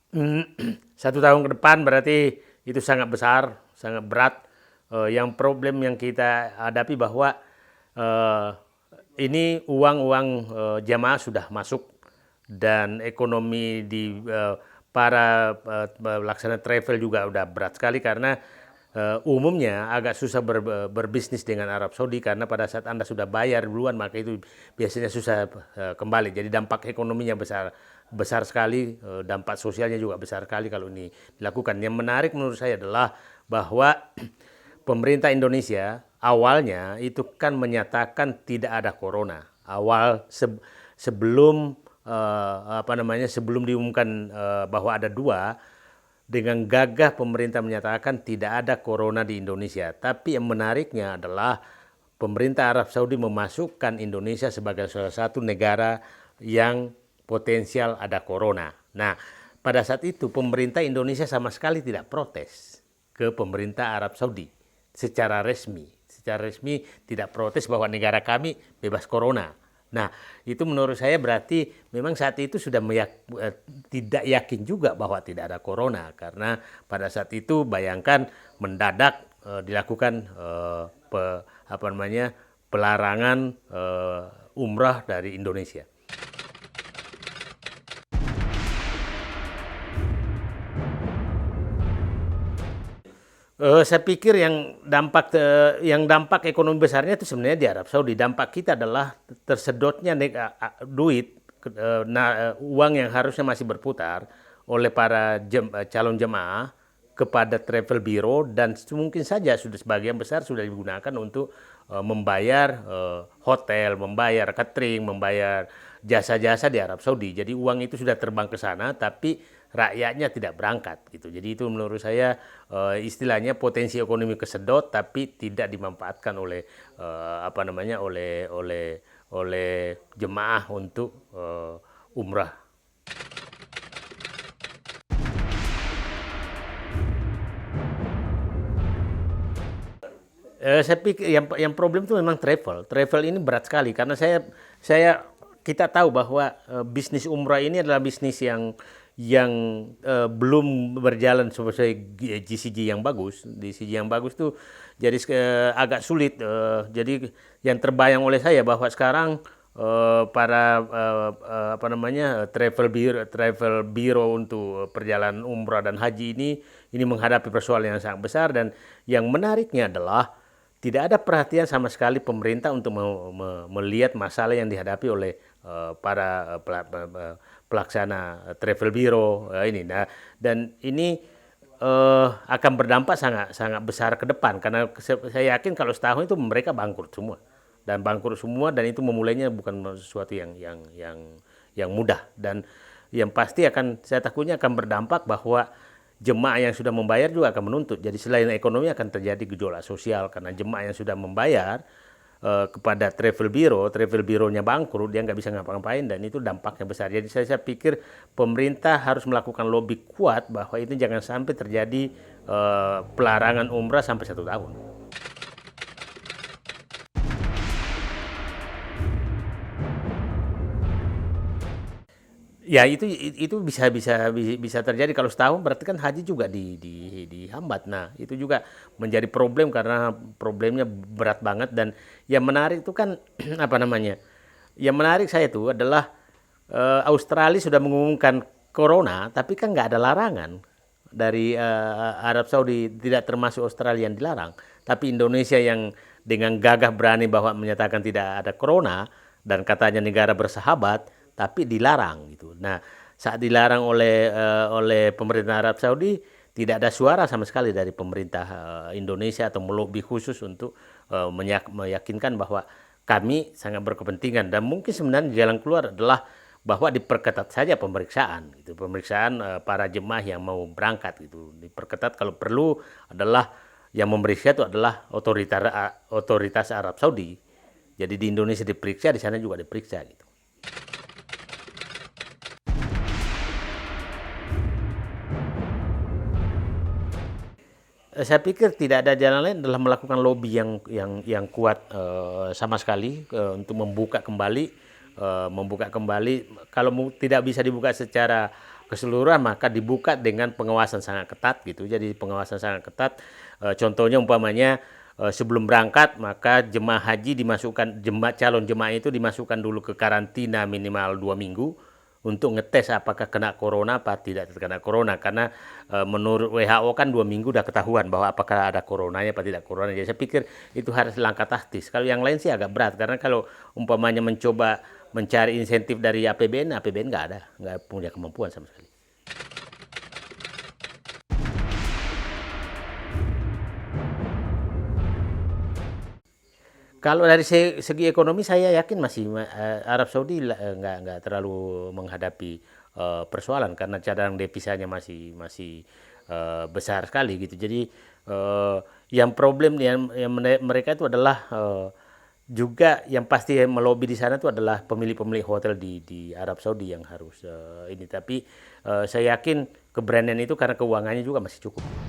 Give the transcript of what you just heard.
Hmm, 1 tahun ke depan berarti itu sangat besar, sangat berat. Yang problem yang kita hadapi bahwa eh, ini uang-uang jamaah sudah masuk dan ekonomi di para pelaksana travel juga udah berat sekali karena umumnya agak susah berbisnis dengan Arab Saudi karena pada saat Anda sudah bayar duluan maka itu biasanya susah kembali. Jadi dampak ekonominya besar besar sekali, dampak sosialnya juga besar sekali kalau ini dilakukan. Yang menarik menurut saya adalah bahwa pemerintah Indonesia awalnya itu kan menyatakan tidak ada corona. Sebelum sebelum diumumkan bahwa ada dua, dengan gagah pemerintah menyatakan tidak ada corona di Indonesia. Tapi yang menariknya adalah pemerintah Arab Saudi memasukkan Indonesia sebagai salah satu negara yang potensial ada corona. Nah, pada saat itu pemerintah Indonesia sama sekali tidak protes ke pemerintah Arab Saudi secara resmi. Secara resmi tidak protes bahwa negara kami bebas corona. Nah, itu menurut saya berarti memang saat itu sudah tidak yakin juga bahwa tidak ada corona karena pada saat itu bayangkan mendadak dilakukan apa namanya pelarangan umrah dari Indonesia. Saya pikir yang dampak ekonomi besarnya itu sebenarnya di Arab Saudi. Dampak kita adalah tersedotnya duit, uang yang harusnya masih berputar oleh para calon jemaah kepada travel bureau dan mungkin saja sudah sebagian besar sudah digunakan untuk membayar hotel, membayar catering, membayar jasa-jasa di Arab Saudi. Jadi uang itu sudah terbang ke sana, tapi rakyatnya tidak berangkat gitu. Jadi itu menurut saya istilahnya potensi ekonomi kesedot tapi tidak dimanfaatkan oleh apa namanya oleh jemaah untuk umrah. Saya pikir yang problem itu memang travel. Travel ini berat sekali karena saya kita tahu bahwa bisnis umrah ini adalah bisnis yang belum berjalan sesuai GCG yang bagus. Di GCG yang bagus tuh jadi agak sulit. Jadi yang terbayang oleh saya bahwa sekarang para apa namanya travel bureau untuk perjalanan umrah dan haji ini menghadapi persoalan yang sangat besar dan yang menariknya adalah tidak ada perhatian sama sekali pemerintah untuk melihat masalah yang dihadapi oleh para pelaksana travel bureau ini. Nah, dan ini akan berdampak sangat sangat besar ke depan karena saya yakin kalau setahun itu mereka bangkrut semua dan itu memulainya bukan sesuatu yang mudah dan yang pasti saya takutnya akan berdampak bahwa jemaah yang sudah membayar juga akan menuntut. Jadi selain ekonomi akan terjadi gejolak sosial karena jemaah yang sudah membayar kepada travel bureau-nya bangkrut, dia nggak bisa ngapa-ngapain dan itu dampaknya besar. Jadi saya pikir pemerintah harus melakukan lobby kuat bahwa itu jangan sampai terjadi pelarangan umrah sampai 1 tahun. Ya itu bisa terjadi kalau setahun berarti kan haji juga dihambat. Nah, itu juga menjadi problem karena problemnya berat banget dan yang menarik itu kan apa namanya? Yang menarik saya itu adalah Australia sudah mengumumkan corona tapi kan nggak ada larangan dari Arab Saudi tidak termasuk Australia yang dilarang. Tapi Indonesia yang dengan gagah berani bahwa menyatakan tidak ada corona dan katanya negara bersahabat tapi dilarang gitu. Nah, saat dilarang oleh pemerintah Arab Saudi tidak ada suara sama sekali dari pemerintah Indonesia atau melobi khusus untuk meyakinkan bahwa kami sangat berkepentingan dan mungkin sebenarnya jalan keluar adalah bahwa diperketat saja pemeriksaan gitu. Pemeriksaan para jemaah yang mau berangkat gitu. Diperketat kalau perlu adalah yang memeriksa itu adalah otoritas Arab Saudi. Jadi di Indonesia diperiksa, di sana juga diperiksa gitu. Saya pikir tidak ada jalan lain adalah melakukan lobby yang kuat sama sekali untuk membuka kembali kalau tidak bisa dibuka secara keseluruhan, maka dibuka dengan pengawasan sangat ketat gitu. Jadi pengawasan sangat ketat. Contohnya umpamanya sebelum berangkat maka jemaah haji dimasukkan, calon jemaah itu dimasukkan dulu ke karantina minimal 2 minggu untuk ngetes apakah kena corona apa tidak terkena corona, karena menurut WHO kan 2 minggu udah ketahuan bahwa apakah ada coronanya apa tidak corona. Jadi saya pikir itu harus langkah taktis. Kalau yang lain sih agak berat, karena kalau umpamanya mencoba mencari insentif dari APBN, APBN nggak ada, nggak punya kemampuan sama sekali. Kalau dari segi ekonomi saya yakin masih Arab Saudi nggak terlalu menghadapi persoalan, karena cadangan devisanya masih masih besar sekali gitu. Jadi yang problem yang mereka itu adalah juga yang pasti melobi di sana itu adalah pemilik-pemilik hotel di Arab Saudi yang harus ini. Tapi saya yakin keberanian itu karena keuangannya juga masih cukup.